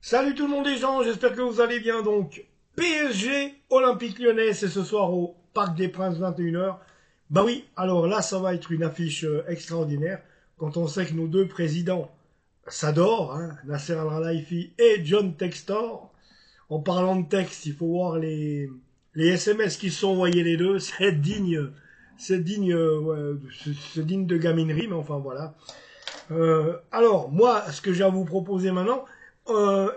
Salut tout le monde les gens, j'espère que vous allez bien. Donc, PSG Olympique Lyonnais, c'est ce soir au Parc des Princes 21h. Bah oui, alors là ça va être une affiche extraordinaire quand on sait que nos deux présidents s'adorent, hein, Nasser Al-Khelaifi et John Textor. En parlant de texte, il faut voir les SMS qui se sont envoyés les deux, c'est digne de gaminerie, mais enfin voilà. Alors, moi, ce que j'ai à vous proposer maintenant,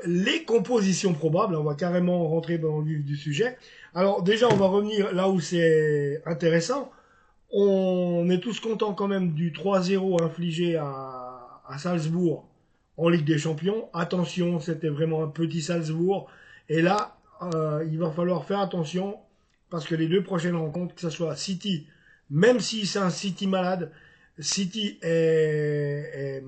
les compositions probables, on va carrément rentrer dans le vif du sujet. Alors, déjà, on va revenir là où c'est intéressant. On est tous contents quand même du 3-0 infligé à Salzbourg en Ligue des Champions. Attention, c'était vraiment un petit Salzbourg. Et là, il va falloir faire attention parce que les deux prochaines rencontres, que ce soit City, même si c'est un City malade, City et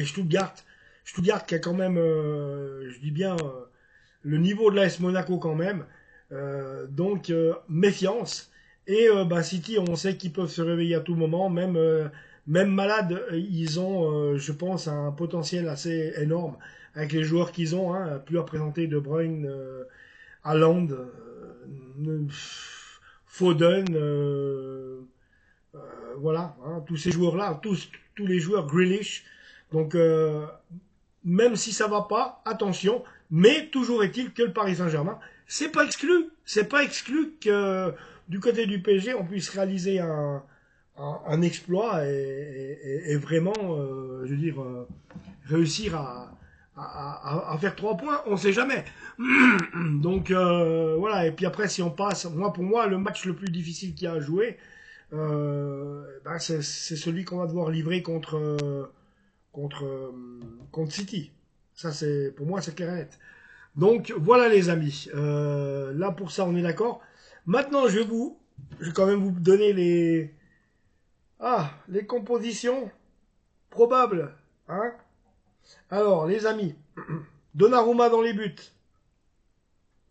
Stuttgart. Stuttgart qui a quand même, je dis bien, le niveau de l'AS Monaco quand même. Donc, méfiance. Et bah, City, on sait qu'ils peuvent se réveiller à tout moment. Même malades, ils ont, je pense, un potentiel assez énorme avec les joueurs qu'ils ont. Hein, plus à présenter De Bruyne, Haaland, Foden, voilà, hein, tous ces joueurs-là, tous les joueurs Grealish. Donc, même si ça va pas, attention. Mais toujours est-il que le Paris Saint-Germain, c'est pas exclu que du côté du PSG, on puisse réaliser un exploit et vraiment, je veux dire, réussir à faire 3 points. On sait jamais. Donc voilà. Et puis après, si on passe, pour moi, le match le plus difficile qu'il y a à jouer, ben c'est celui qu'on va devoir livrer contre, contre City. Ça, c'est pour moi, c'est clair et net. Donc voilà les amis. Là pour ça, on est d'accord. Maintenant, je vais quand même vous donner les compositions probables. Hein. Alors les amis, Donnarumma dans les buts,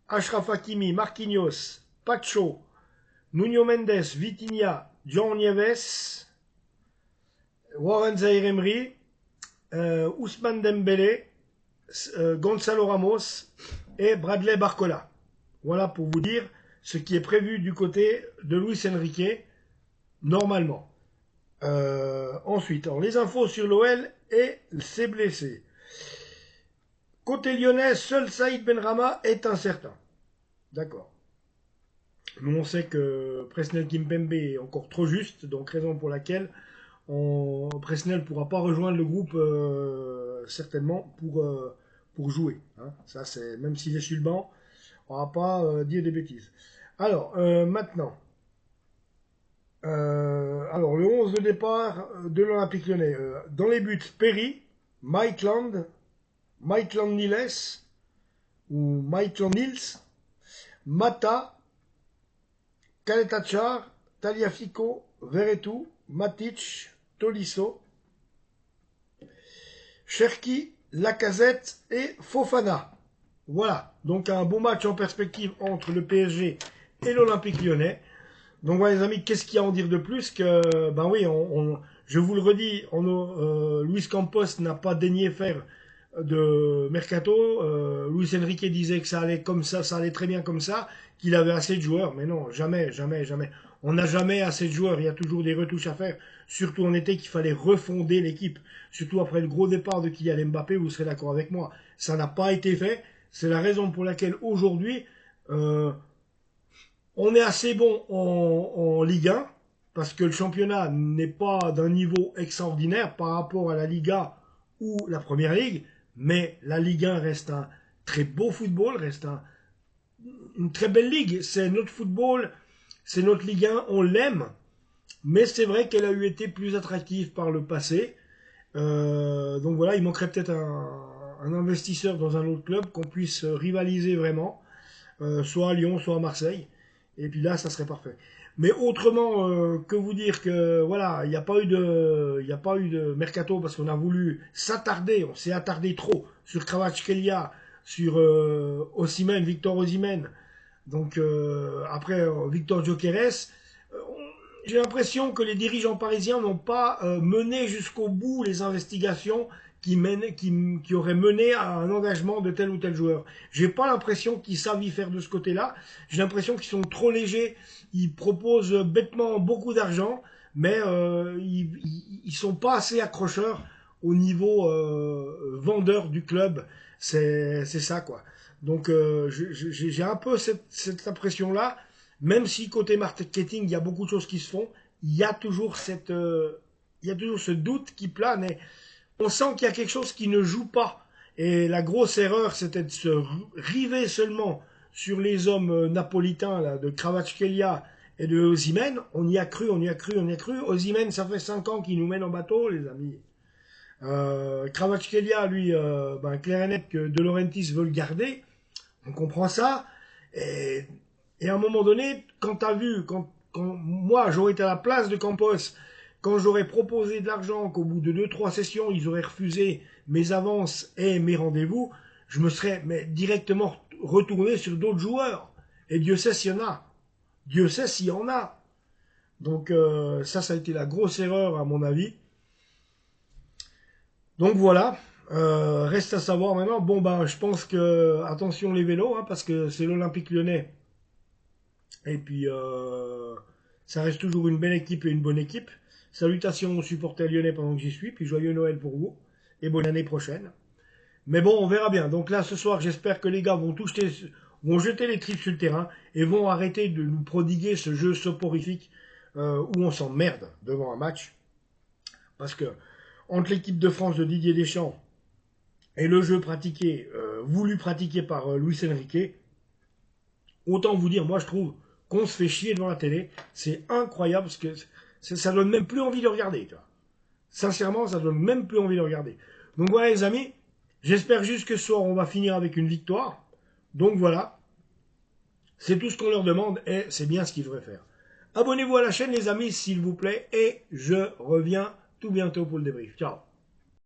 Achraf Hakimi, Marquinhos, Pacho, Nuno Mendes, Vitinha, John Nieves, Warren Zaïre-Emery, Ousmane Dembélé, Gonzalo Ramos et Bradley Barcola. Voilà pour vous dire ce qui est prévu du côté de Luis Enrique, normalement. Ensuite, alors, les infos sur l'OL et ses blessés. Côté lyonnais, seul Saïd Benrahma est incertain. D'accord. Nous, on sait que Presnel Kimpembe est encore trop juste, donc raison pour laquelle Presnel ne pourra pas rejoindre le groupe certainement pour jouer. Hein. Ça, c'est même s'il est sur le banc, on va pas dire des bêtises. Alors, maintenant, alors le 11 de départ de l'Olympique Lyonnais. Dans les buts, Perry, Maitland Niles, ou Maitland Nils, Mata, Kaletachar, Taliafico, Veretout, Matic, Tolisso, Cherki, Lacazette et Fofana. Voilà, donc un beau match en perspective entre le PSG et l'Olympique Lyonnais. Donc voilà les amis, qu'est-ce qu'il y a à en dire de plus que, ben oui, je vous le redis, Luis Campos n'a pas daigné faire de mercato. Luis Enrique disait que ça allait comme ça allait très bien comme ça, qu'il avait assez de joueurs. Mais non, jamais, jamais, jamais. On n'a jamais assez de joueurs. Il y a toujours des retouches à faire. Surtout en été qu'il fallait refonder l'équipe. Surtout après le gros départ de Kylian Mbappé, vous serez d'accord avec moi. Ça n'a pas été fait. C'est la raison pour laquelle aujourd'hui, on est assez bon en Ligue 1 parce que le championnat n'est pas d'un niveau extraordinaire par rapport à la Liga ou la Première Ligue, mais la Ligue 1 reste un très beau football, reste une très belle ligue. C'est notre football, c'est notre Ligue 1, on l'aime, mais c'est vrai qu'elle a eu été plus attractive par le passé. Donc voilà, il manquerait peut-être un investisseur dans un autre club qu'on puisse rivaliser vraiment, soit à Lyon, soit à Marseille. Et puis là, ça serait parfait. Mais autrement, que vous dire que voilà, il n'y a pas eu de mercato parce qu'on a voulu s'attarder, on s'est attardé trop sur Kvaratskhelia, sur Osimhen, Victor Osimhen. Donc après Victor Gyökeres, j'ai l'impression que les dirigeants parisiens n'ont pas mené jusqu'au bout les investigations qui aurait mené à un engagement de tel ou tel joueur. J'ai pas l'impression qu'ils savent y faire de ce côté-là. J'ai l'impression qu'ils sont trop légers. Ils proposent bêtement beaucoup d'argent, mais ils sont pas assez accrocheurs au niveau vendeur du club. C'est ça, quoi. Donc j'ai un peu cette impression-là, même si côté marketing, il y a beaucoup de choses qui se font, il y a toujours il y a toujours ce doute qui plane et on sent qu'il y a quelque chose qui ne joue pas. Et la grosse erreur, c'était de se river seulement sur les hommes napolitains là, de Kvaratskhelia et de Osimhen. On y a cru, on y a cru, on y a cru. Osimhen, ça fait 5 ans qu'il nous mène en bateau, les amis. Kvaratskhelia, lui, clair et net que De Laurentiis veut le garder. On comprend ça. Et à un moment donné, quand tu as vu, quand moi j'aurais été à la place de Campos, quand j'aurais proposé de l'argent, qu'au bout de 2-3 sessions, ils auraient refusé mes avances et mes rendez-vous, je me serais directement retourné sur d'autres joueurs. Et Dieu sait s'il y en a. Dieu sait s'il y en a. Donc ça a été la grosse erreur à mon avis. Donc voilà. Reste à savoir maintenant. Bon je pense que attention les vélos, hein, parce que c'est l'Olympique Lyonnais. Et puis ça reste toujours une belle équipe et une bonne équipe. Salutations aux supporters lyonnais pendant que j'y suis, puis joyeux Noël pour vous, et bonne année prochaine. Mais bon, on verra bien. Donc là, ce soir, j'espère que les gars vont jeter les tripes sur le terrain, et vont arrêter de nous prodiguer ce jeu soporifique où on s'emmerde devant un match. Parce que, entre l'équipe de France de Didier Deschamps et le jeu voulu pratiqué par Luis Enrique, autant vous dire, moi je trouve qu'on se fait chier devant la télé. C'est incroyable, parce que ça donne même plus envie de regarder, tu vois. Sincèrement, ça donne même plus envie de regarder. Donc voilà les amis, j'espère juste que ce soir on va finir avec une victoire. Donc voilà, c'est tout ce qu'on leur demande et c'est bien ce qu'ils devraient faire. Abonnez-vous à la chaîne les amis s'il vous plaît et je reviens tout bientôt pour le débrief. Ciao.